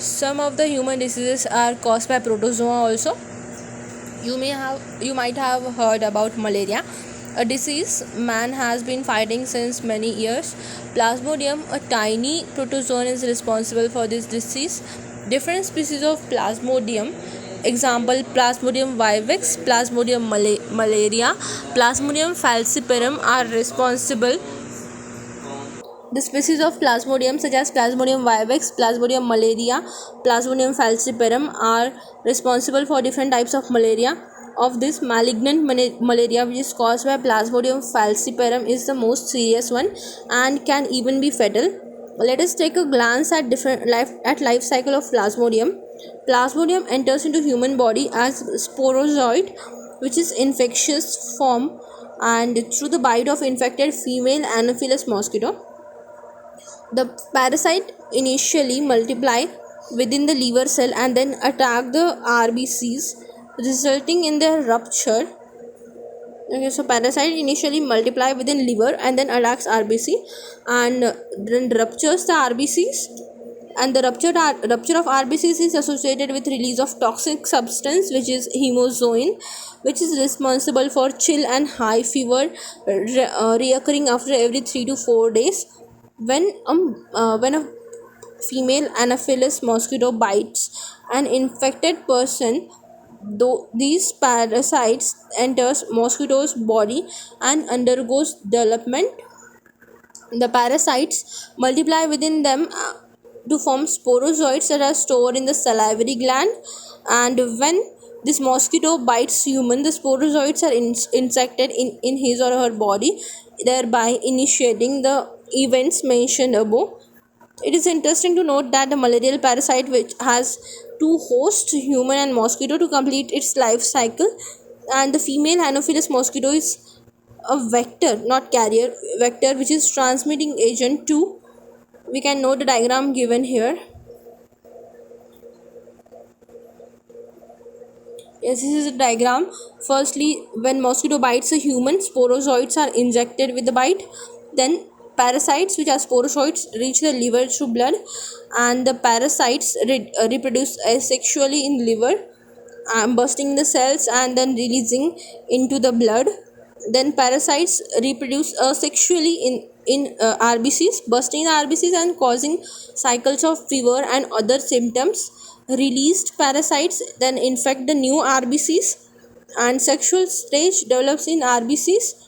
Some of the human diseases are caused by protozoa also. You might have heard about malaria, a disease man has been fighting since many years. Plasmodium, a tiny protozoan, is responsible for this disease. Different species of Plasmodium, example Plasmodium vivax, Plasmodium malaria, Plasmodium falciparum, are responsible. The species of Plasmodium such as Plasmodium vivax, Plasmodium malaria, Plasmodium falciparum are responsible for different types of malaria. Of this, malignant malaria, which is caused by Plasmodium falciparum, is the most serious one and can even be fatal. Let us take a glance at life cycle of Plasmodium. Plasmodium enters into human body as sporozoid, which is infectious form, and through the bite of infected female Anopheles mosquito. The parasite initially multiply within the liver cell and then attack the RBCs, resulting in their rupture. Okay, so parasite initially multiply within liver and then attacks RBC and then ruptures the RBCs. And the rupture of RBCs is associated with release of toxic substance, which is hemozoin, which is responsible for chill and high fever reoccurring after every 3 to 4 days. When a female Anopheles mosquito bites an infected person, though these parasites enters mosquito's body and undergoes development. The parasites multiply within them to form sporozoites that are stored in the salivary gland, and when this mosquito bites human, the sporozoites are insected in his or her body, thereby initiating the events mentioned above. It is interesting to note that the malarial parasite, which has two hosts, human and mosquito, to complete its life cycle, and the female Anopheles mosquito is a vector, not carrier, vector, which is transmitting agent too. We can note the diagram given here. Yes, this is a diagram. Firstly, when mosquito bites a human, sporozoites are injected with the bite. Then parasites, which are sporozoites, reach the liver through blood, and the parasites reproduce asexually in liver, bursting the cells and then releasing into the blood. Then parasites reproduce asexually in RBCs, bursting the RBCs and causing cycles of fever and other symptoms. Released parasites then infect the new RBCs, and sexual stage develops in RBCs,